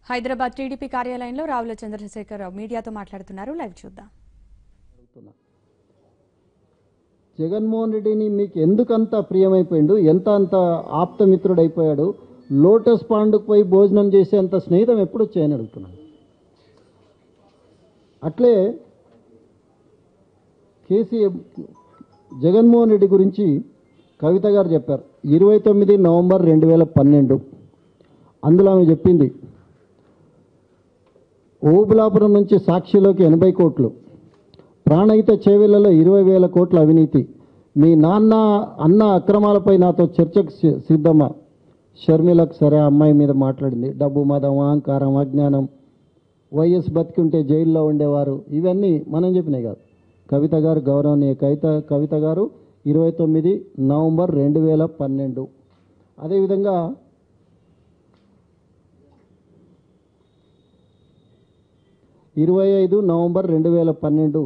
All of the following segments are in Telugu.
హైదరాబాద్ టీడీపీ కార్యాలయంలో రావుల చంద్రశేఖరరావు మీడియాతో మాట్లాడుతున్నారు. లైవ్ చూద్దాం. జగన్మోహన్ రెడ్డిని మీకు ఎందుకంత ప్రియమైపోయిండు, ఎంత అంత ఆప్తమిత్రుడైపోయాడు, లోటస్ పాండుకు పోయి భోజనం చేసేంత స్నేహితం ఎప్పుడు వచ్చాయని అడుగుతున్నాను. అట్లే జగన్మోహన్ రెడ్డి గురించి కవిత గారు చెప్పారు 29 నవంబర్ 2012. అందులో ఆమె చెప్పింది, ఓబులాపురం నుంచి సాక్షిలోకి 80 కోట్లు, ప్రాణహిత చేవెళ్లలో 20,000 కోట్ల అవినీతి, మీ నాన్న అన్న అక్రమాలపై నాతో చర్చకు సిద్ధమా? షర్మిలకు సరే అమ్మాయి మీద మాట్లాడింది. డబ్బు, మదం, అహంకారం, అజ్ఞానం, వైఎస్ బతికుంటే జైల్లో ఉండేవారు, ఇవన్నీ మనం చెప్పినాయి కాదు. కవిత గారు, గౌరవనీయ కవిత గారు 29 నవంబర్ 2012. అదేవిధంగా 25 నవంబర్ 2012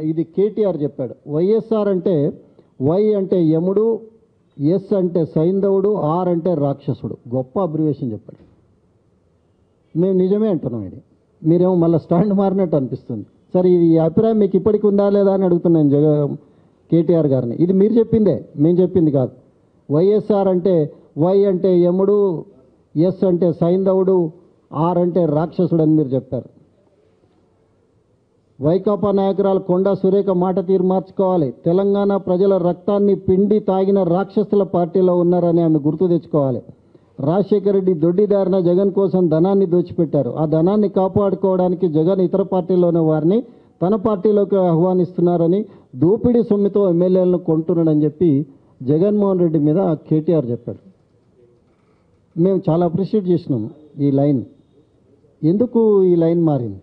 ఇది కేటీఆర్ చెప్పాడు. వైఎస్ఆర్ అంటే వై అంటే యముడు, ఎస్ అంటే సైంధవుడు, ఆర్ అంటే రాక్షసుడు. గొప్ప అబ్రివేషన్ చెప్పాడు. మేము నిజమే అంటున్నాం. ఇది మీరేమో మళ్ళీ స్టాండ్ మారినట్టు అనిపిస్తుంది. సరే, ఇది అభిప్రాయం మీకు ఇప్పటికి ఉందా లేదా అని అడుగుతున్నాను కేటీఆర్ గారిని. ఇది మీరు చెప్పిందే, మేము చెప్పింది కాదు. వైఎస్ఆర్ అంటే వై అంటే యముడు, ఎస్ అంటే సైంధవుడు, ఆర్ అంటే రాక్షసుడు అని మీరు చెప్పారు. వైకాపా నాయకురాలు కొండా సురేఖ మాట తీరు మార్చుకోవాలి. తెలంగాణ ప్రజల రక్తాన్ని పిండి తాగిన రాక్షసుల పార్టీలో ఉన్నారని ఆమె గుర్తు తెచ్చుకోవాలి. రాజశేఖర రెడ్డి దొడ్డిదారిన జగన్ కోసం ధనాన్ని దోచిపెట్టారు. ఆ ధనాన్ని కాపాడుకోవడానికి జగన్ ఇతర పార్టీలోని వారిని తన పార్టీలోకి ఆహ్వానిస్తున్నారని, దోపిడీ సొమ్ముతో ఎమ్మెల్యేలను కొంటున్నాడని చెప్పి జగన్మోహన్ రెడ్డి మీద కేటీఆర్ చెప్పాడు. మేము చాలా అప్రిషియేట్ చేసినాము ఈ లైన్. ఎందుకు ఈ లైన్ మారింది?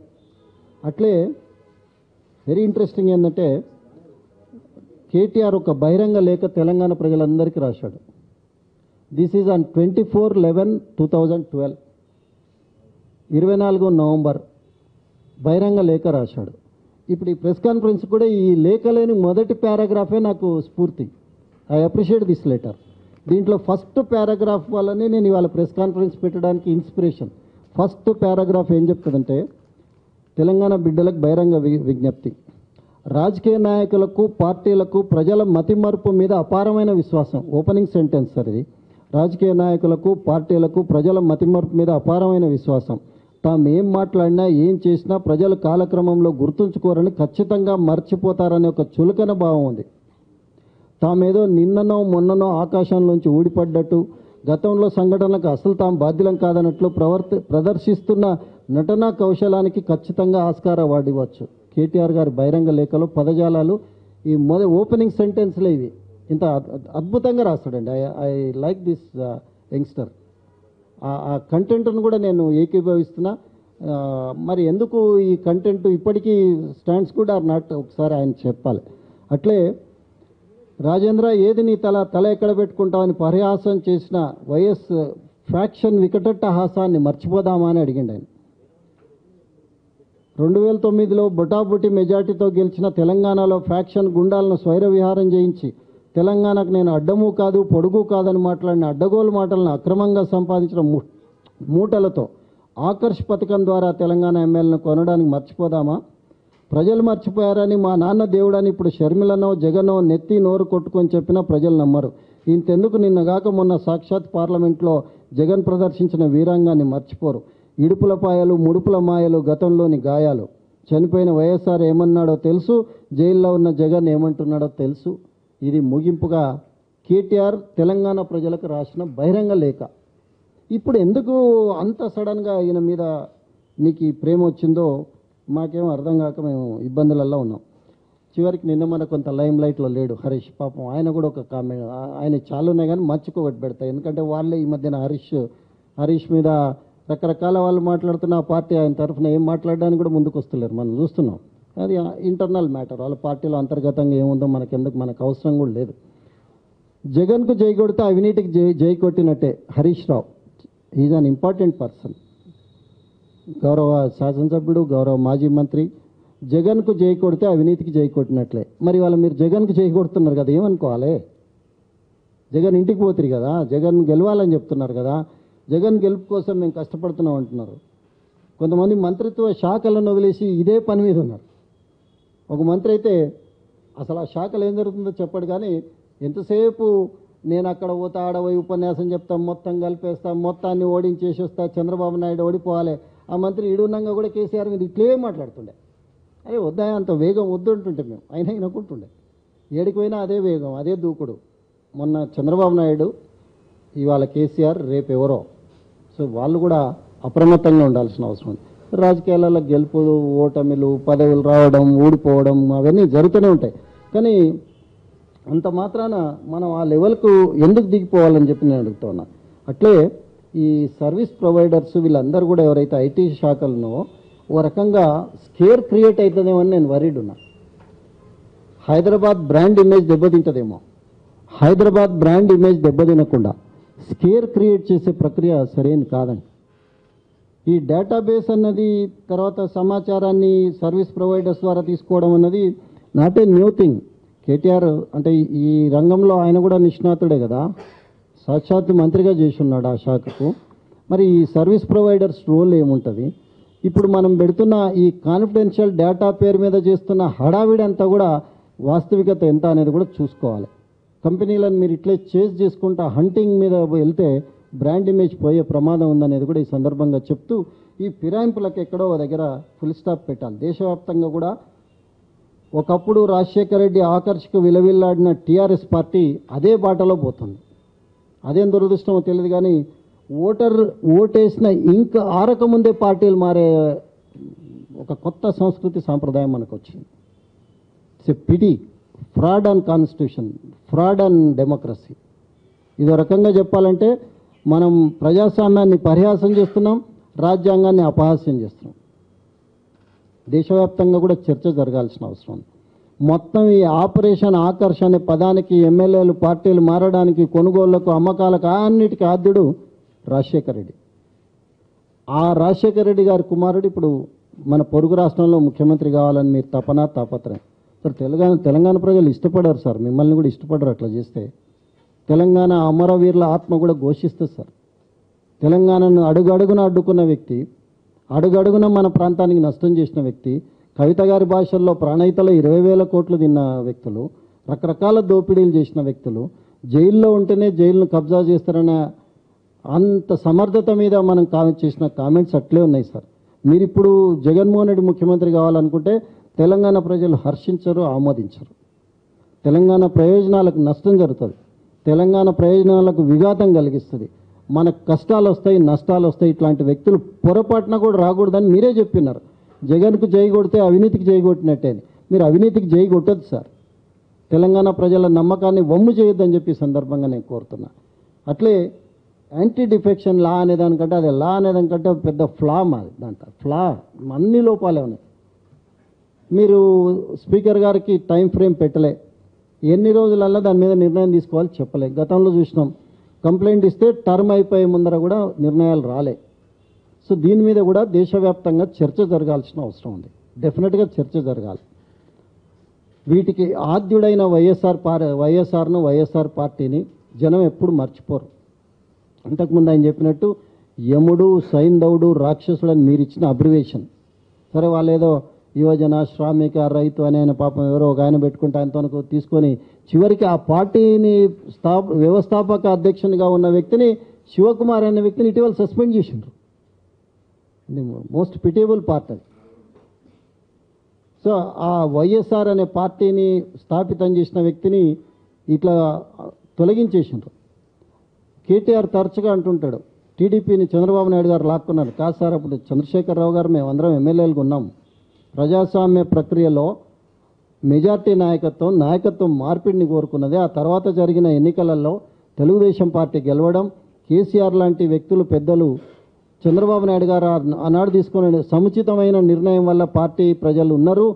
అట్లే వెరీ ఇంట్రెస్టింగ్ ఏంటంటే, కేటీఆర్ ఒక బహిరంగ లేఖ తెలంగాణ ప్రజలందరికీ రాశాడు. దిస్ ఈజ్ ఆన్ 24/11/2012, 24 నవంబర్ బహిరంగ లేఖ రాశాడు. ఇప్పుడు ఈ ప్రెస్ కాన్ఫరెన్స్ కూడా ఈ లేఖ లేని మొదటి పారాగ్రాఫే నాకు స్ఫూర్తి. I appreciate this letter. దీంట్లో ఫస్ట్ పారాగ్రాఫ్ వల్లనే నేను ఇవాళ ప్రెస్ కాన్ఫరెన్స్ పెట్టడానికి ఇన్స్పిరేషన్. ఫస్ట్ పారాగ్రాఫ్ ఏం చెప్తుందంటే, తెలంగాణ బిడ్డలకు బహిరంగ విజ్ఞప్తి. రాజకీయ నాయకులకు, పార్టీలకు ప్రజల మతిమరుపు మీద అపారమైన విశ్వాసం. ఓపెనింగ్ సెంటెన్స్ సార్ ఇది. రాజకీయ నాయకులకు, పార్టీలకు ప్రజల మతిమరుపు మీద అపారమైన విశ్వాసం. తాము ఏం మాట్లాడినా, ఏం చేసినా ప్రజలు కాలక్రమంలో గుర్తుంచుకోరని, ఖచ్చితంగా మర్చిపోతారనే ఒక చులకన భావం ఉంది. తామేదో నిన్ననో మొన్ననో ఆకాశంలోంచి ఊడిపడ్డట్టు, గతంలో సంఘటనలకు అసలు తాము బాధ్యులం కాదన్నట్లు ప్రదర్శిస్తున్న నటనా కౌశలానికి ఖచ్చితంగా ఆస్కార అవార్డు ఇవ్వచ్చు. కేటీఆర్ గారి బహిరంగ లేఖలో పదజాలాలు ఈ ఓపెనింగ్ సెంటెన్స్లే ఇవి ఇంత అద్భుతంగా రాస్తాడండి. I like this youngster. ఆ కంటెంట్ను కూడా నేను ఏకీభవిస్తున్నా. మరి ఎందుకు ఈ కంటెంట్ ఇప్పటికీ స్టాండ్స్ కూడా ఆర్ నాట్, ఒకసారి ఆయన చెప్పాలి. అట్లే రాజేంద్ర, ఏది నీ తల ఎక్కడ పెట్టుకుంటామని పరిహాసం చేసిన వైఎస్ ఫ్యాక్షన్ వికటట్టహాసాన్ని మర్చిపోదామా అని అడిగిండు ఆయన. 2009లో బొటాబొటి మెజార్టీతో గెలిచిన తెలంగాణలో ఫ్యాక్షన్ గుండాలను స్వైర విహారం చేయించి, తెలంగాణకు నేను అడ్డము కాదు పొడుగు కాదని మాట్లాడిన అడ్డగోలు మాటలను అక్రమంగా సంపాదించిన మూటలతో ఆకర్ష్ పథకం ద్వారా తెలంగాణ ఎమ్మెల్యేలను కొనడానికి మర్చిపోదామా? ప్రజలు మర్చిపోయారని, మా నాన్న దేవుడని ఇప్పుడు షర్మిలనో జగనో నెత్తి నోరు కొట్టుకొని చెప్పినా ప్రజలు నమ్మరు. ఇంతెందుకు, నిన్నగాక మొన్న సాక్షాత్ పార్లమెంట్లో జగన్ ప్రదర్శించిన వీరాంగాన్ని మర్చిపోరు. ఇడుపుల పాయలు, ముడుపుల మాయలు, గతంలోని గాయాలు. చనిపోయిన వైఎస్ఆర్ ఏమన్నాడో తెలుసు, జైల్లో ఉన్న జగన్ ఏమంటున్నాడో తెలుసు. ఇది ముగింపుగా కేటీఆర్ తెలంగాణ ప్రజలకు రాసిన బహిరంగ లేఖ. ఇప్పుడు ఎందుకు అంత సడన్గా ఈయన మీద మీకు ఈ ప్రేమ వచ్చిందో మాకేమో అర్థం కాక మేము ఇబ్బందులలో ఉన్నాం. చివరికి నిన్న మన కొంత లైమ్ లైట్లో లేడు హరీష్. పాపం ఆయన కూడా ఒక కామెంట్, ఆయన చాలా ఉన్నాయి కానీ మర్చిపోగొట్టి పెడతాయి. ఎందుకంటే వాళ్ళే ఈ మధ్యన హరీష్ మీద రకరకాల వాళ్ళు మాట్లాడుతున్న ఆ పార్టీ ఆయన తరఫున ఏం మాట్లాడడానికి కూడా ముందుకు వస్తలేరు. మనం చూస్తున్నాం. అది ఇంటర్నల్ మ్యాటర్. వాళ్ళ పార్టీలో అంతర్గతంగా ఏముందో మనకెందుకు, మనకు అవసరం కూడా లేదు. జగన్కు జై కొడితే అవినీతికి జై కొట్టినట్టే Harish Rao. Is an important person. గౌరవ శాసనసభ్యుడు, గౌరవ మాజీ మంత్రి. జగన్కు జై కొడితే అవినీతికి జై కొట్టినట్లే. మరి వాళ్ళు మీరు జగన్కు జై కొడుతున్నారు కదా, ఏమనుకోవాలి? జగన్ ఇంటికి పోతురు కదా, జగన్ గెలవాలని చెప్తున్నారు కదా. జగన్ గెలుపు కోసం మేము కష్టపడుతున్నాం అంటున్నారు. కొంతమంది మంత్రిత్వ శాఖలను వదిలేసి ఇదే పని మీద ఉన్నారు. ఒక మంత్రి అయితే అసలు ఆ శాఖలు ఏం జరుగుతుందో చెప్పడు, కానీ ఎంతసేపు నేను అక్కడ పోతా ఆడ పోయి ఉపన్యాసం చెప్తాం, మొత్తం కలిపేస్తాం, మొత్తాన్ని ఓడించేసి వస్తా, చంద్రబాబు నాయుడు ఓడిపోవాలి. ఆ మంత్రి ఈడున్నాగా కూడా కేసీఆర్ మీద ఇట్లే మాట్లాడుతుండే. అరే వద్దా, అంత వేగం వద్దుంటుంటే మేము అయినా వినకుంటుండే. ఏడికి పోయినా అదే వేగం, అదే దూకుడు. మొన్న చంద్రబాబు నాయుడు, ఇవాళ కేసీఆర్, రేపు ఎవరో. సో వాళ్ళు కూడా అప్రమత్తంగా ఉండాల్సిన అవసరం ఉంది. రాజకీయాలలో గెలుపులు, ఓటమిలు, పదవులు రావడం, ఊడిపోవడం అవన్నీ జరుగుతూనే ఉంటాయి. కానీ అంత మాత్రాన మనం ఆ లెవెల్కు ఎందుకు దిగిపోవాలని చెప్పి నేను అడుగుతా ఉన్నా. అట్లే ఈ సర్వీస్ ప్రొవైడర్స్ వీళ్ళందరూ కూడా ఎవరైతే ఐటీ శాఖలను ఓ రకంగా స్కేర్ క్రియేట్ అవుతుందేమో అని నేను వరీడ్ ఉన్నా. హైదరాబాద్ బ్రాండ్ ఇమేజ్ దెబ్బతింటదేమో. హైదరాబాద్ బ్రాండ్ ఇమేజ్ దెబ్బతినకుండా స్కేర్ క్రియేట్ చేసే ప్రక్రియ సరైనది కాదండి. ఈ డేటాబేస్ అన్నది, తర్వాత సమాచారాన్ని సర్వీస్ ప్రొవైడర్స్ ద్వారా తీసుకోవడం అన్నది not a new thing. KTR అంటే ఈ రంగంలో ఆయన కూడా నిష్ణాతుడే కదా, సాక్షాత్తు మంత్రిగా చేసి ఉన్నాడు ఆ శాఖకు. మరి ఈ సర్వీస్ ప్రొవైడర్స్ రోల్ ఏముంటుంది? ఇప్పుడు మనం పెడుతున్న ఈ కాన్ఫిడెన్షియల్ డేటా పేరు మీద చేస్తున్న హడావిడి అంతా కూడా వాస్తవికత ఎంత అనేది కూడా చూసుకోవాలి. కంపెనీలను మీరు ఇట్లే చేజ్ చేసుకుంటా హంటింగ్ మీద వెళ్తే బ్రాండ్ ఇమేజ్ పోయే ప్రమాదం ఉందనేది కూడా ఈ సందర్భంగా చెప్తూ, ఈ ఫిరాయింపులకు ఎక్కడో దగ్గర ఫుల్ స్టాప్ పెట్టాలి. దేశవ్యాప్తంగా కూడా ఒకప్పుడు రాజశేఖర రెడ్డి ఆకర్షకు విలవిల్లాడిన టీఆర్ఎస్ పార్టీ అదే బాటలో పోతుంది. అదేం దురదృష్టమో తెలియదు, కానీ ఓటేసిన ఇంక ఆరకముందే పార్టీలు మారే ఒక కొత్త సంస్కృతి సాంప్రదాయం మనకు వచ్చింది. It's a PD, fraud and constitution, fraud and democracy. ఇదో రకంగా చెప్పాలంటే మనం ప్రజాస్వామ్యాన్ని పరిహాసం చేస్తున్నాం, రాజ్యాంగాన్ని అపహాస్యం చేస్తున్నాం. దేశవ్యాప్తంగా కూడా చర్చ జరగాల్సిన అవసరం ఉంది. మొత్తం ఈ ఆపరేషన్ ఆకర్ష్ అనే పదానికి ఎమ్మెల్యేలు, పార్టీలు మారడానికి, కొనుగోళ్లకు, అమ్మకాలకు అన్నిటికీ ఆద్యుడు రాజశేఖర రెడ్డి. ఆ రాజశేఖర రెడ్డి గారి కుమారుడు ఇప్పుడు మన పొరుగు రాష్ట్రంలో ముఖ్యమంత్రి కావాలని మీరు తాపత్రయం. సార్ తెలంగాణ ప్రజలు ఇష్టపడారు సార్, మిమ్మల్ని కూడా ఇష్టపడరు అట్లా చేస్తే. తెలంగాణ అమరవీరుల ఆత్మ కూడా ఘోషిస్తుంది సార్. తెలంగాణను అడుగడుగున అడ్డుకున్న వ్యక్తి, అడుగడుగున మన ప్రాంతానికి నష్టం చేసిన వ్యక్తి, కవిత గారి భాషల్లో ప్రాణహితలో 20,000 కోట్లు తిన్న వ్యక్తులు, రకరకాల దోపిడీలు చేసిన వ్యక్తులు, జైల్లో ఉంటేనే జైలును కబ్జా చేస్తారన్న అంత సమర్థత మీద మనం చేసిన కామెంట్స్ అట్లే ఉన్నాయి సార్. మీరు ఇప్పుడు జగన్మోహన్ రెడ్డి ముఖ్యమంత్రి కావాలనుకుంటే తెలంగాణ ప్రజలు హర్షించరు, ఆమోదించరు. తెలంగాణ ప్రయోజనాలకు నష్టం జరుగుతుంది, తెలంగాణ ప్రయోజనాలకు విఘాతం కలిగిస్తుంది, మనకు కష్టాలు వస్తాయి, నష్టాలు వస్తాయి. ఇట్లాంటి వ్యక్తులు పొరపాటున కూడా రాకూడదని మీరే చెప్పినారు. జగన్కు జై కొడితే అవినీతికి జై కొట్టినట్టే. మీరు అవినీతికి జై కొట్టద్దు సార్. తెలంగాణ ప్రజల నమ్మకాన్ని వమ్ము చేయొద్దని చెప్పి సందర్భంగా నేను కోరుతున్నా. అట్లే యాంటీ డిఫెక్షన్ లా అనేదానికంటే, అది లా అనేదానికంటే పెద్ద ఫ్లా మాది. దాంట్లో ఫ్లా అన్ని లోపాలే ఉన్నాయి. మీరు స్పీకర్ గారికి టైం ఫ్రేమ్ పెట్టలే, ఎన్ని రోజులల్లో దాని మీద నిర్ణయం తీసుకోవాలి చెప్పలే. గతంలో చూసినాం, కంప్లైంట్ ఇస్తే టర్మ్ అయిపోయే ముందర కూడా నిర్ణయాలు రాలే. సో దీని మీద కూడా దేశవ్యాప్తంగా చర్చ జరగాల్సిన అవసరం ఉంది. డెఫినెట్గా చర్చ జరగాలి. వీటికి ఆద్యుడైన వైఎస్ఆర్ను, వైఎస్ఆర్ పార్టీని జనం ఎప్పుడు మర్చిపోరు. అంతకుముందు ఆయన చెప్పినట్టు యముడు, సైంధవుడు, రాక్షసుడు అని మీరు ఇచ్చిన అబ్రివేషన్. సరే, వాళ్ళు ఏదో యువజన, శ్రామిక, రైతు అని ఆయన పాపం ఎవరో ఒక ఆయన పెట్టుకుంటే ఆయనతో తీసుకొని చివరికి ఆ పార్టీని వ్యవస్థాపక అధ్యక్షునిగా ఉన్న వ్యక్తిని, శివకుమార్ అనే వ్యక్తిని ఇటీవల సస్పెండ్ చేసిండ్రు. మోస్ట్ పిటేబుల్ పార్ట్ అది. సో ఆ వైఎస్ఆర్ అనే పార్టీని స్థాపితం చేసిన వ్యక్తిని ఇట్లా తొలగించేసిండ్రు. కేటీఆర్ తరచుగా అంటుంటాడు, టీడీపీని చంద్రబాబు నాయుడు గారు లాక్కున్నారు. కాదు సార్, అప్పుడు చంద్రశేఖరరావు గారు మేమందరం ఎమ్మెల్యేలుగా ఉన్నాం. ప్రజాస్వామ్య ప్రక్రియలో మెజార్టీ నాయకత్వం మార్పిడిని కోరుకున్నది. ఆ తర్వాత జరిగిన ఎన్నికలలో తెలుగుదేశం పార్టీ గెలవడం, కేసీఆర్ లాంటి వ్యక్తులు, పెద్దలు, చంద్రబాబు నాయుడు గారు ఆనాడు తీసుకునే సముచితమైన నిర్ణయం వల్ల పార్టీ ప్రజలు ఉన్నారు.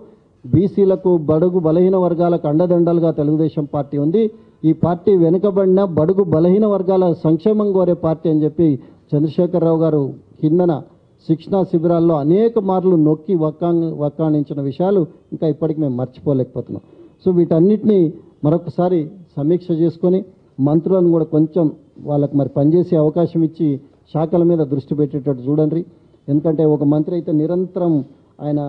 బీసీలకు, బడుగు బలహీన వర్గాలకు అండదండలుగా తెలుగుదేశం పార్టీ ఉంది. ఈ పార్టీ వెనుకబడిన బడుగు బలహీన వర్గాల సంక్షేమం కోరే పార్టీ అని చంద్రశేఖరరావు గారు కిందన శిక్షణా శిబిరాల్లో అనేక మార్లు నొక్కి వక్కాణించిన విషయాలు ఇంకా ఇప్పటికి మేము మర్చిపోలేకపోతున్నాం. సో వీటన్నిటినీ మరొకసారి సమీక్ష చేసుకొని మంత్రులను కూడా కొంచెం వాళ్ళకు మరి పనిచేసే అవకాశం ఇచ్చి శాఖల మీద దృష్టి పెట్టేటట్టు చూడండి. ఎందుకంటే ఒక మంత్రి అయితే నిరంతరం ఆయన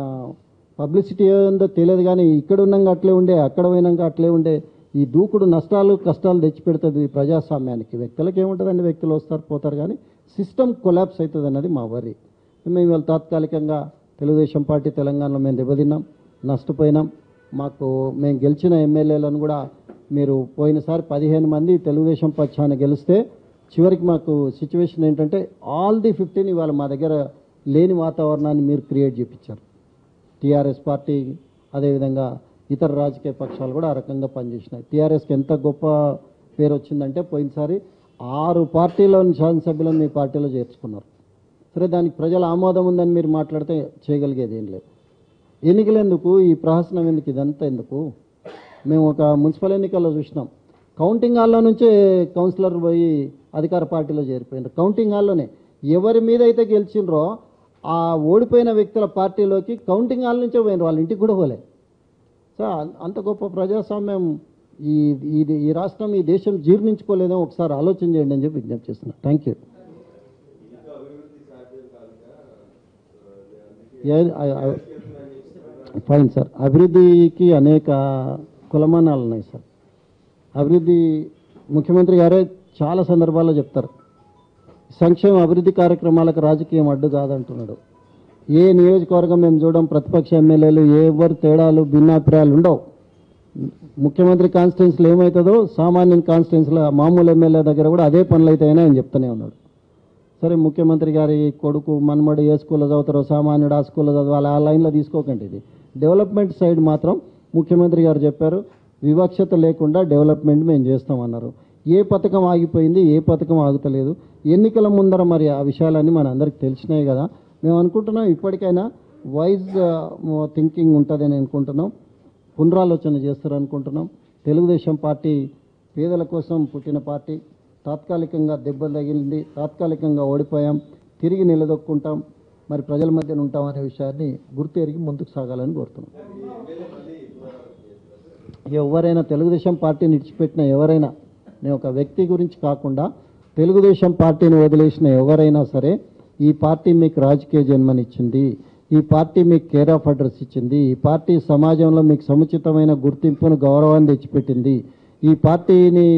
పబ్లిసిటీ ఏందో తెలియదు, కానీ ఇక్కడ ఉన్నాక అట్లే ఉండే, అక్కడ పోయినాక అట్లే ఉండే. ఈ దూకుడు నష్టాలు కష్టాలు తెచ్చిపెడుతుంది ఈ ప్రజాస్వామ్యానికి. వ్యక్తులకు ఏముంటుందండి, వ్యక్తులు వస్తారు పోతారు, కానీ సిస్టమ్ కొలాప్స్ అవుతుంది అన్నది మా వరి. మేము ఇవాళ తాత్కాలికంగా తెలుగుదేశం పార్టీ తెలంగాణలో మేము దెబ్బతిన్నాం, నష్టపోయినాం. మేము గెలిచిన ఎమ్మెల్యేలను కూడా మీరు పోయినసారి 15 మంది తెలుగుదేశం పక్షాన గెలిస్తే చివరికి మాకు సిచ్యువేషన్ ఏంటంటే ఆల్ ది 15 ఇవాళ మా దగ్గర లేని వాతావరణాన్ని మీరు క్రియేట్ చేయించారు. టీఆర్ఎస్ పార్టీ అదేవిధంగా ఇతర రాజకీయ పక్షాలు కూడా ఆ రకంగా పనిచేసినాయి. టీఆర్ఎస్కి ఎంత గొప్ప పేరు వచ్చిందంటే పోయినసారి 6 పార్టీలోని శాసనసభ్యులను మీ పార్టీలో చేర్చుకున్నారు. సరే, దానికి ప్రజల ఆమోదం ఉందని మీరు మాట్లాడితే చేయగలిగేది ఏం లేదు. ఎన్నికలు ఎందుకు, ఈ ప్రహసనం ఎందుకు, ఇదంతా ఎందుకు? మేము ఒక మున్సిపల్ ఎన్నికల్లో చూసినాం, కౌంటింగ్ హాల్లో నుంచే కౌన్సిలర్ పోయి అధికార పార్టీలో చేరిపోయినారు. కౌంటింగ్ హాల్లోనే ఎవరి మీద అయితే గెలిచిండ్రో ఆ ఓడిపోయిన వ్యక్తుల పార్టీలోకి కౌంటింగ్ హాల్ నుంచే పోయినారు, వాళ్ళ ఇంటికి కూడా పోలే. సో అంత గొప్ప ప్రజాస్వామ్యం ఈ రాష్ట్రం, ఈ దేశం జీర్ణించుకోలేదో ఒకసారి ఆలోచన చేయండి అని చెప్పి విజ్ఞప్తి చేస్తున్నాను. Thank you. ఫైన్ సార్, అభివృద్ధికి అనేక కులమానాలు ఉన్నాయి సార్. అభివృద్ధి ముఖ్యమంత్రి గారే చాలా సందర్భాల్లో చెప్తారు, సంక్షేమ అభివృద్ధి కార్యక్రమాలకు రాజకీయం అడ్డు కాదంటున్నాడు. ఏ నియోజకవర్గం మేము చూడడం, ప్రతిపక్ష ఎమ్మెల్యేలు ఎవరు తేడాలు భిన్నాభిప్రాయాలు ఉండవు. ముఖ్యమంత్రి కాన్స్టిట్యున్సీలో ఏమవుతుందో సామాన్య కాన్స్టిట్యున్సీలో మామూలు ఎమ్మెల్యే దగ్గర కూడా అదే పనులు అవుతాయని ఆయన చెప్తూనే ఉన్నాడు. సరే, ముఖ్యమంత్రి గారి కొడుకు మనమడు ఏ స్కూల్లో చదువుతారో, సామాన్యుడు ఆ స్కూల్లో చదవాలి, ఆ లైన్లో తీసుకోకండి. ఇది డెవలప్మెంట్ సైడ్ మాత్రం ముఖ్యమంత్రి గారు చెప్పారు, వివక్షత లేకుండా డెవలప్మెంట్ మేము చేస్తామన్నారు. ఏ పథకం ఆగిపోయింది, ఏ పథకం ఆగుతలేదు, ఎన్నికల ముందర మరి ఆ విషయాలన్నీ మన అందరికి తెలిసినాయి కదా. మేము అనుకుంటున్నాం ఇప్పటికైనా వైజ్ థింకింగ్ ఉంటుందని అనుకుంటున్నాం, పునరాలోచన చేస్తారనుకుంటున్నాం. తెలుగుదేశం పార్టీ పేదల కోసం పుట్టిన పార్టీ. తాత్కాలికంగా దెబ్బలు తగిలింది, తాత్కాలికంగా ఓడిపోయాం, తిరిగి నిలదొక్కుంటాం, మరి ప్రజల మధ్యన ఉంటాం అనే విషయాన్ని గుర్తెరిగి ముందుకు సాగాలని కోరుతున్నాం. ఎవరైనా తెలుగుదేశం పార్టీని విడిచిపెట్టిన ఎవరైనా, నేను ఒక వ్యక్తి గురించి కాకుండా తెలుగుదేశం పార్టీని వదిలేసిన ఎవరైనా సరే, ఈ పార్టీ మీకు రాజకీయ జన్మనిచ్చింది, ఈ పార్టీ మీకు కేర్ ఆఫ్ అడ్రస్ ఇచ్చింది, ఈ పార్టీ సమాజంలో మీకు సముచితమైన గుర్తింపును గౌరవాన్ని తెచ్చిపెట్టింది, ఈ పార్టీని